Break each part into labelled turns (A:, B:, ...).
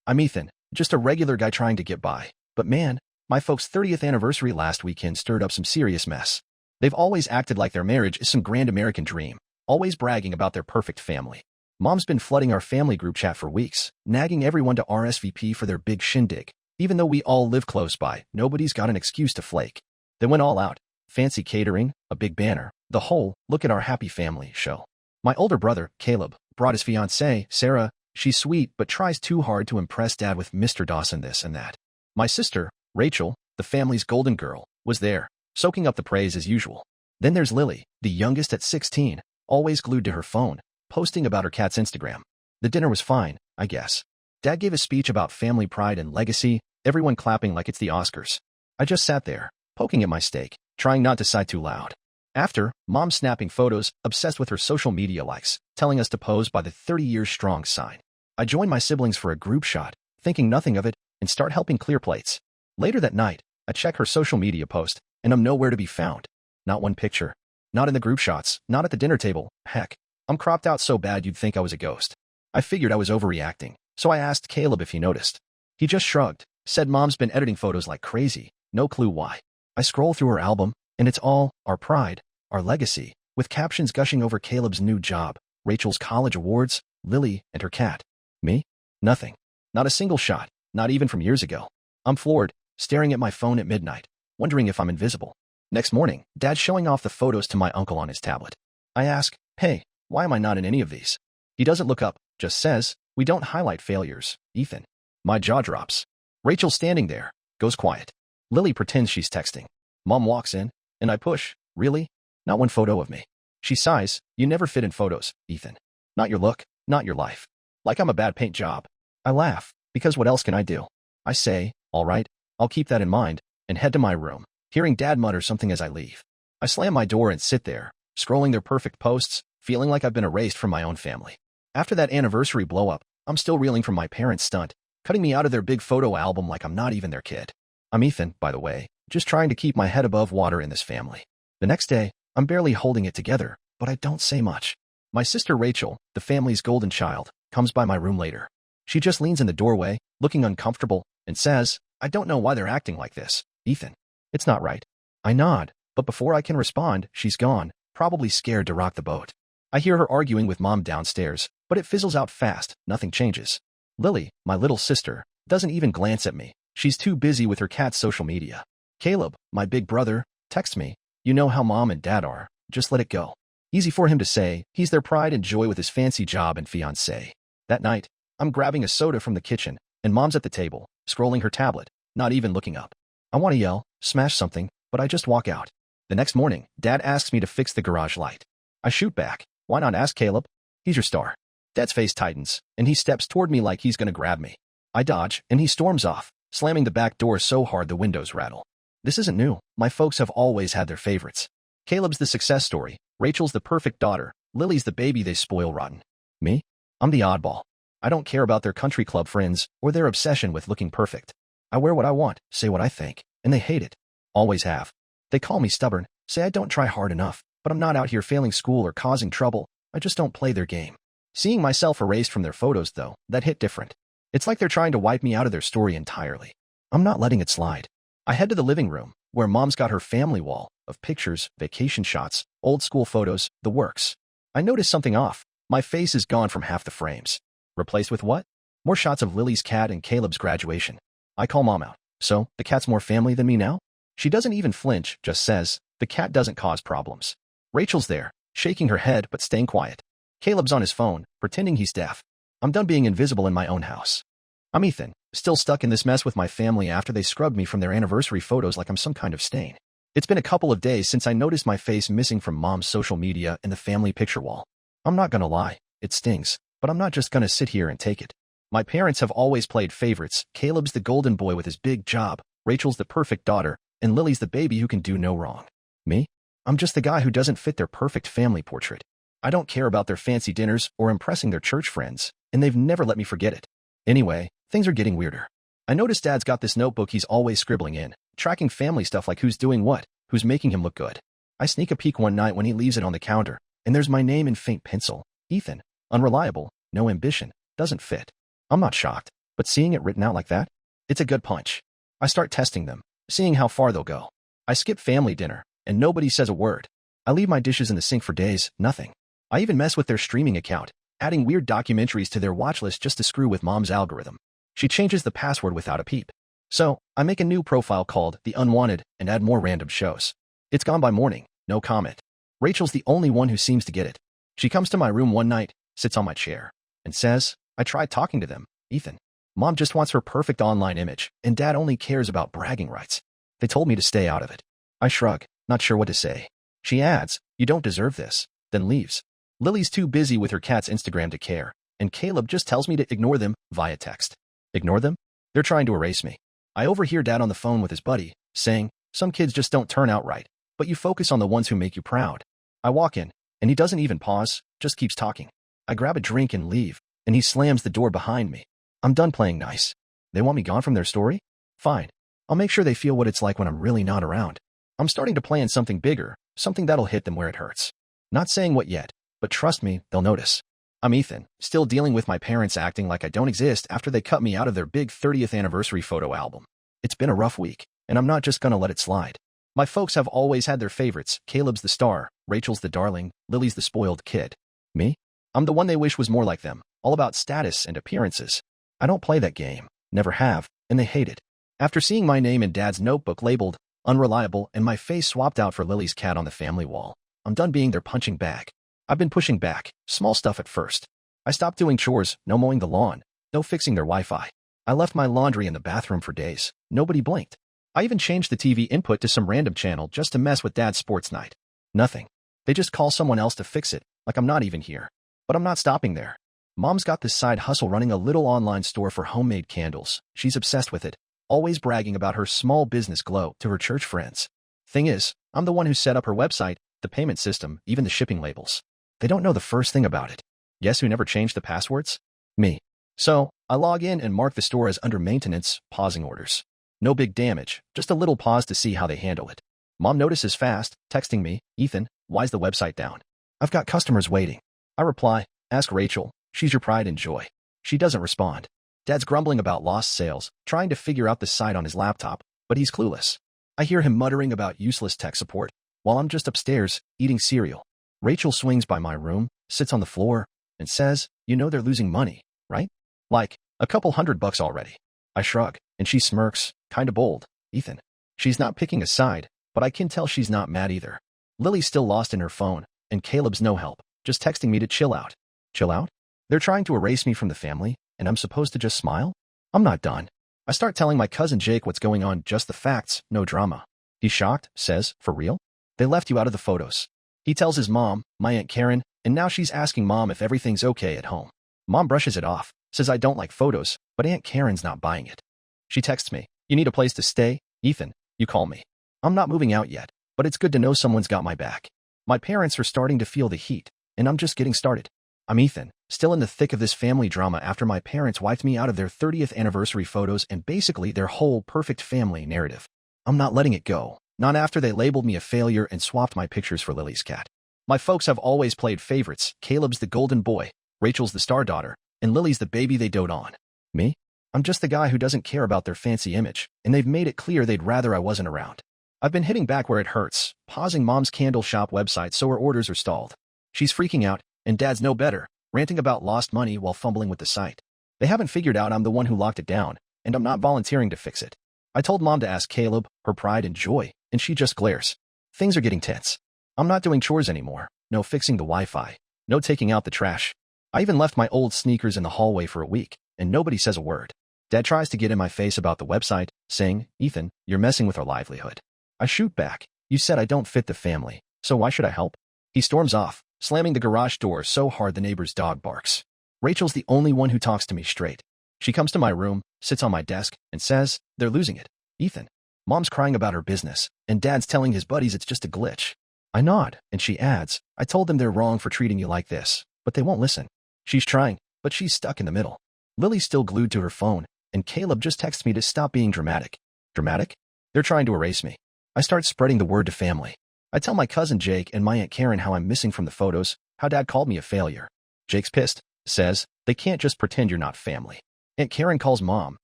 A: I'm Ethan, just a regular guy trying to get by. But man, my folks' 30th anniversary last weekend stirred up some serious mess. They've always acted like their marriage is some grand American dream, always bragging about their perfect family. Mom's been flooding our family group chat for weeks, nagging everyone to RSVP for their big shindig. Even though we all live close by, nobody's got an excuse to flake. They went all out. Fancy catering, a big banner, the whole "look at our happy family" show. My older brother, Caleb, brought his fiancée, Sarah. She's sweet but tries too hard to impress Dad with Mr. Dawson this and that. My sister, Rachel, the family's golden girl, was there, soaking up the praise as usual. Then there's Lily, the youngest at 16, always glued to her phone, posting about her cat's Instagram. The dinner was fine, I guess. Dad gave a speech about family pride and legacy, everyone clapping like it's the Oscars. I just sat there, poking at my steak, trying not to sigh too loud. After, Mom snapping photos, obsessed with her social media likes, telling us to pose by the 30 years strong sign. I joined my siblings for a group shot, thinking nothing of it, and start helping clear plates. Later that night, I check her social media post, and I'm nowhere to be found. Not one picture. Not in the group shots, not at the dinner table, heck. I'm cropped out so bad you'd think I was a ghost. I figured I was overreacting, so I asked Caleb if he noticed. He just shrugged, said Mom's been editing photos like crazy, no clue why. I scroll through her album, and it's all our pride, our legacy, with captions gushing over Caleb's new job, Rachel's college awards, Lily, and her cat. Me? Nothing. Not a single shot, not even from years ago. I'm floored, staring at my phone at midnight, wondering if I'm invisible. Next morning, Dad's showing off the photos to my uncle on his tablet. I ask, hey, why am I not in any of these? He doesn't look up, just says, we don't highlight failures, Ethan. My jaw drops. Rachel's standing there, goes quiet. Lily pretends she's texting. Mom walks in, and I push, really? Not one photo of me. She sighs, you never fit in photos, Ethan. Not your look, not your life. Like I'm a bad paint job. I laugh, because what else can I do? I say, all right, I'll keep that in mind, and head to my room, hearing Dad mutter something as I leave. I slam my door and sit there, scrolling their perfect posts, feeling like I've been erased from my own family. After that anniversary blow-up, I'm still reeling from my parents' stunt, cutting me out of their big photo album like I'm not even their kid. I'm Ethan, by the way, just trying to keep my head above water in this family. The next day, I'm barely holding it together, but I don't say much. My sister Rachel, the family's golden child, comes by my room later. She just leans in the doorway, looking uncomfortable, and says, I don't know why they're acting like this, Ethan. It's not right. I nod, but before I can respond, she's gone, probably scared to rock the boat. I hear her arguing with Mom downstairs, but it fizzles out fast, nothing changes. Lily, my little sister, doesn't even glance at me. She's too busy with her cat's social media. Caleb, my big brother, texts me, you know how Mom and Dad are, just let it go. Easy for him to say, he's their pride and joy with his fancy job and fiancée. That night, I'm grabbing a soda from the kitchen, and Mom's at the table, scrolling her tablet, not even looking up. I want to yell, smash something, but I just walk out. The next morning, Dad asks me to fix the garage light. I shoot back, why not ask Caleb? He's your star. Dad's face tightens, and he steps toward me like he's gonna grab me. I dodge, and he storms off, slamming the back door so hard the windows rattle. This isn't new, my folks have always had their favorites. Caleb's the success story, Rachel's the perfect daughter, Lily's the baby they spoil rotten. Me? I'm the oddball. I don't care about their country club friends or their obsession with looking perfect. I wear what I want, say what I think, and they hate it. Always have. They call me stubborn, say I don't try hard enough, but I'm not out here failing school or causing trouble, I just don't play their game. Seeing myself erased from their photos, though, that hit different. It's like they're trying to wipe me out of their story entirely. I'm not letting it slide. I head to the living room, where Mom's got her family wall of pictures, vacation shots, old school photos, the works. I notice something off. My face is gone from half the frames. Replaced with what? More shots of Lily's cat and Caleb's graduation. I call Mom out. So, the cat's more family than me now? She doesn't even flinch, just says, the cat doesn't cause problems. Rachel's there, shaking her head but staying quiet. Caleb's on his phone, pretending he's deaf. I'm done being invisible in my own house. I'm Ethan, still stuck in this mess with my family after they scrubbed me from their anniversary photos like I'm some kind of stain. It's been a couple of days since I noticed my face missing from Mom's social media and the family picture wall. I'm not gonna lie, it stings, but I'm not just gonna sit here and take it. My parents have always played favorites. Caleb's the golden boy with his big job, Rachel's the perfect daughter, and Lily's the baby who can do no wrong. Me? I'm just the guy who doesn't fit their perfect family portrait. I don't care about their fancy dinners or impressing their church friends, and they've never let me forget it. Anyway, things are getting weirder. I noticed Dad's got this notebook he's always scribbling in, tracking family stuff like who's doing what, who's making him look good. I sneak a peek one night when he leaves it on the counter, and there's my name in faint pencil. Ethan. Unreliable, no ambition, doesn't fit. I'm not shocked. But seeing it written out like that, it's a good punch. I start testing them, seeing how far they'll go. I skip family dinner, and nobody says a word. I leave my dishes in the sink for days, nothing. I even mess with their streaming account, adding weird documentaries to their watch list just to screw with mom's algorithm. She changes the password without a peep. So, I make a new profile called The Unwanted and add more random shows. It's gone by morning, no comment. Rachel's the only one who seems to get it. She comes to my room one night, sits on my chair, and says, I tried talking to them, Ethan. Mom just wants her perfect online image, and Dad only cares about bragging rights. They told me to stay out of it. I shrug, not sure what to say. She adds, you don't deserve this, then leaves. Lily's too busy with her cat's Instagram to care, and Caleb just tells me to ignore them via text. Ignore them? They're trying to erase me. I overhear Dad on the phone with his buddy, saying, some kids just don't turn out right, but you focus on the ones who make you proud. I walk in, and he doesn't even pause, just keeps talking. I grab a drink and leave, and he slams the door behind me. I'm done playing nice. They want me gone from their story? Fine. I'll make sure they feel what it's like when I'm really not around. I'm starting to plan something bigger, something that'll hit them where it hurts. Not saying what yet, but trust me, they'll notice. I'm Ethan, still dealing with my parents acting like I don't exist after they cut me out of their big 30th anniversary photo album. It's been a rough week, and I'm not just gonna let it slide. My folks have always had their favorites. Caleb's the star, Rachel's the darling, Lily's the spoiled kid. Me? I'm the one they wish was more like them, all about status and appearances. I don't play that game, never have, and they hate it. After seeing my name in Dad's notebook labeled unreliable and my face swapped out for Lily's cat on the family wall, I'm done being their punching bag. I've been pushing back, small stuff at first. I stopped doing chores, no mowing the lawn, no fixing their Wi-Fi. I left my laundry in the bathroom for days. Nobody blinked. I even changed the TV input to some random channel just to mess with Dad's sports night. Nothing. They just call someone else to fix it, like I'm not even here. But I'm not stopping there. Mom's got this side hustle running a little online store for homemade candles. She's obsessed with it, always bragging about her small business glow to her church friends. Thing is, I'm the one who set up her website, the payment system, even the shipping labels. They don't know the first thing about it. Guess who never changed the passwords? Me. So, I log in and mark the store as under maintenance, pausing orders. No big damage, just a little pause to see how they handle it. Mom notices fast, texting me, Ethan, why's the website down? I've got customers waiting. I reply, ask Rachel, she's your pride and joy. She doesn't respond. Dad's grumbling about lost sales, trying to figure out the site on his laptop, but he's clueless. I hear him muttering about useless tech support, while I'm just upstairs, eating cereal. Rachel swings by my room, sits on the floor, and says, you know they're losing money, right? Like, a couple $100 already. I shrug, and she smirks, kinda bold, Ethan. She's not picking a side, but I can tell she's not mad either. Lily's still lost in her phone, and Caleb's no help, just texting me to chill out. Chill out? They're trying to erase me from the family, and I'm supposed to just smile? I'm not done. I start telling my cousin Jake what's going on, just the facts, no drama. He's shocked, says, for real? They left you out of the photos. He tells his mom, my Aunt Karen, and now she's asking Mom if everything's okay at home. Mom brushes it off, says I don't like photos, but Aunt Karen's not buying it. She texts me, you need a place to stay, Ethan, you call me. I'm not moving out yet, but it's good to know someone's got my back. My parents are starting to feel the heat, and I'm just getting started. I'm Ethan, still in the thick of this family drama after my parents wiped me out of their 30th anniversary photos and basically their whole perfect family narrative. I'm not letting it go, not after they labeled me a failure and swapped my pictures for Lily's cat. My folks have always played favorites. Caleb's the golden boy, Rachel's the star daughter, and Lily's the baby they dote on. Me? I'm just the guy who doesn't care about their fancy image, and they've made it clear they'd rather I wasn't around. I've been hitting back where it hurts, pausing Mom's candle shop website so her orders are stalled. She's freaking out, and Dad's no better, ranting about lost money while fumbling with the site. They haven't figured out I'm the one who locked it down, and I'm not volunteering to fix it. I told Mom to ask Caleb, her pride and joy, and she just glares. Things are getting tense. I'm not doing chores anymore, no fixing the Wi-Fi, no taking out the trash. I even left my old sneakers in the hallway for a week, and nobody says a word. Dad tries to get in my face about the website, saying, Ethan, you're messing with our livelihood. I shoot back, you said I don't fit the family, so why should I help? He storms off, slamming the garage door so hard the neighbor's dog barks. Rachel's the only one who talks to me straight. She comes to my room, sits on my desk, and says, they're losing it, Ethan. Mom's crying about her business, and Dad's telling his buddies it's just a glitch. I nod, and she adds, I told them they're wrong for treating you like this, but they won't listen. She's trying, but she's stuck in the middle. Lily's still glued to her phone, and Caleb just texts me to stop being dramatic. Dramatic? They're trying to erase me. I start spreading the word to family. I tell my cousin Jake and my Aunt Karen how I'm missing from the photos, how Dad called me a failure. Jake's pissed, says, they can't just pretend you're not family. Aunt Karen calls Mom,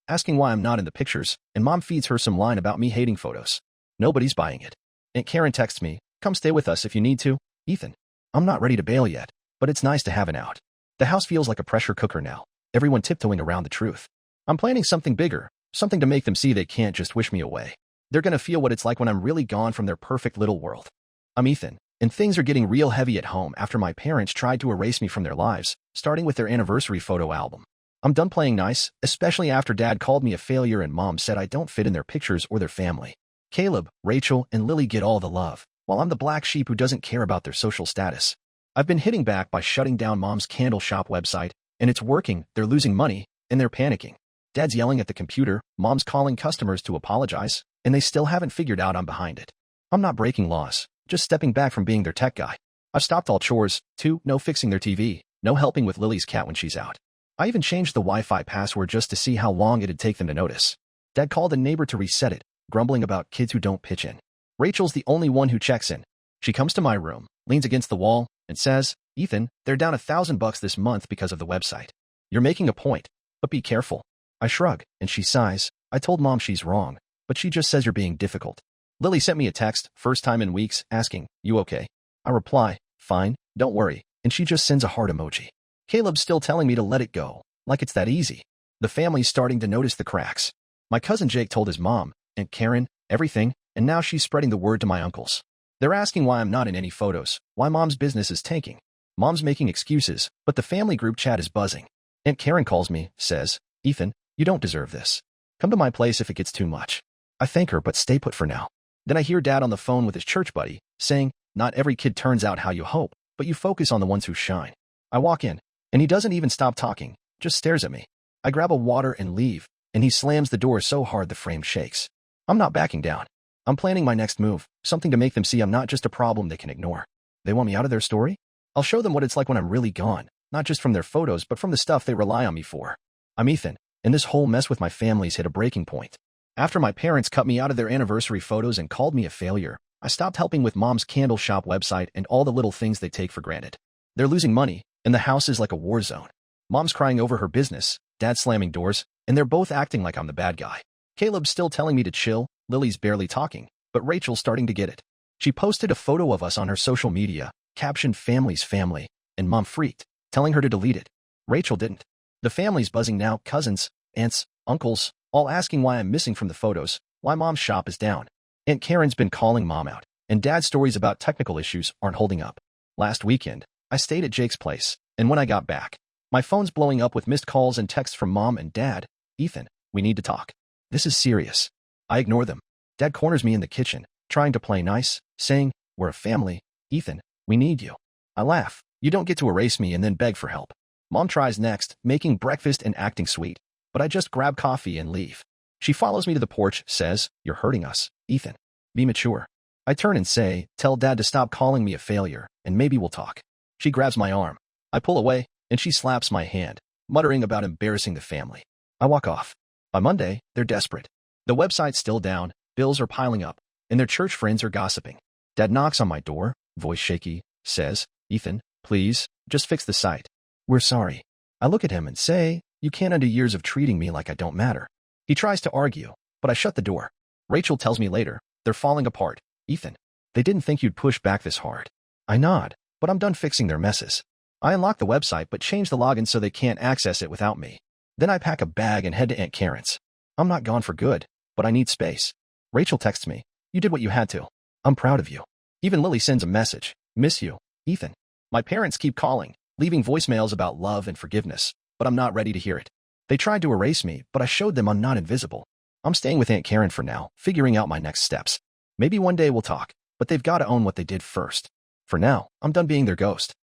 A: asking why I'm not in the pictures, and Mom feeds her some line about me hating photos. Nobody's buying it. Aunt Karen texts me, come stay with us if you need to, Ethan. I'm not ready to bail yet, but it's nice to have an out. The house feels like a pressure cooker now, everyone tiptoeing around the truth. I'm planning something bigger, something to make them see they can't just wish me away. They're gonna feel what it's like when I'm really gone from their perfect little world. I'm Ethan, and things are getting real heavy at home after my parents tried to erase me from their lives, starting with their anniversary photo album. I'm done playing nice, especially after Dad called me a failure and Mom said I don't fit in their pictures or their family. Caleb, Rachel, and Lily get all the love, while I'm the black sheep who doesn't care about their social status. I've been hitting back by shutting down Mom's candle shop website, and it's working. They're losing money, and they're panicking. Dad's yelling at the computer, Mom's calling customers to apologize, and they still haven't figured out I'm behind it. I'm not breaking laws, just stepping back from being their tech guy. I've stopped all chores, too, no fixing their TV, no helping with Lily's cat when she's out. I even changed the Wi-Fi password just to see how long it'd take them to notice. Dad called a neighbor to reset it, grumbling about kids who don't pitch in. Rachel's the only one who checks in. She comes to my room, leans against the wall, and says, Ethan, they're down $1,000 this month because of the website. You're making a point, but be careful. I shrug, and she sighs. I told Mom she's wrong, but she just says you're being difficult. Lily sent me a text, first time in weeks, asking, you okay? I reply, fine, don't worry, and she just sends a heart emoji. Caleb's still telling me to let it go, like it's that easy. The family's starting to notice the cracks. My cousin Jake told his mom, Aunt Karen, everything, and now she's spreading the word to my uncles. They're asking why I'm not in any photos, why Mom's business is tanking. Mom's making excuses, but the family group chat is buzzing. Aunt Karen calls me, says, Ethan, you don't deserve this. Come to my place if it gets too much. I thank her, but stay put for now. Then I hear Dad on the phone with his church buddy, saying, not every kid turns out how you hope, but you focus on the ones who shine. I walk in, and he doesn't even stop talking, just stares at me. I grab a water and leave, and he slams the door so hard the frame shakes. I'm not backing down. I'm planning my next move, something to make them see I'm not just a problem they can ignore. They want me out of their story? I'll show them what it's like when I'm really gone, not just from their photos but from the stuff they rely on me for. I'm Ethan, and this whole mess with my family's hit a breaking point. After my parents cut me out of their anniversary photos and called me a failure, I stopped helping with Mom's candle shop website and all the little things they take for granted. They're losing money, and the house is like a war zone. Mom's crying over her business, Dad's slamming doors, and they're both acting like I'm the bad guy. Caleb's still telling me to chill, Lily's barely talking, but Rachel's starting to get it. She posted a photo of us on her social media, captioned family's family, and Mom freaked, telling her to delete it. Rachel didn't. The family's buzzing now, cousins, aunts, uncles, all asking why I'm missing from the photos, why Mom's shop is down. Aunt Karen's been calling Mom out, and Dad's stories about technical issues aren't holding up. Last weekend, I stayed at Jake's place, and when I got back, my phone's blowing up with missed calls and texts from Mom and Dad. Ethan, we need to talk. This is serious. I ignore them. Dad corners me in the kitchen, trying to play nice, saying, we're a family. Ethan, we need you. I laugh. You don't get to erase me and then beg for help. Mom tries next, making breakfast and acting sweet, but I just grab coffee and leave. She follows me to the porch, says, you're hurting us, Ethan. Be mature. I turn and say, tell Dad to stop calling me a failure, and maybe we'll talk. She grabs my arm. I pull away, and she slaps my hand, muttering about embarrassing the family. I walk off. By Monday, they're desperate. The website's still down, bills are piling up, and their church friends are gossiping. Dad knocks on my door, voice shaky, says, Ethan, please, just fix the site. We're sorry. I look at him and say, you can't undo years of treating me like I don't matter. He tries to argue, but I shut the door. Rachel tells me later, they're falling apart. Ethan, they didn't think you'd push back this hard. I nod, but I'm done fixing their messes. I unlock the website but change the login so they can't access it without me. Then I pack a bag and head to Aunt Karen's. I'm not gone for good, but I need space. Rachel texts me, you did what you had to. I'm proud of you. Even Lily sends a message, miss you, Ethan. My parents keep calling, leaving voicemails about love and forgiveness, but I'm not ready to hear it. They tried to erase me, but I showed them I'm not invisible. I'm staying with Aunt Karen for now, figuring out my next steps. Maybe one day we'll talk, but they've got to own what they did first. For now, I'm done being their ghost.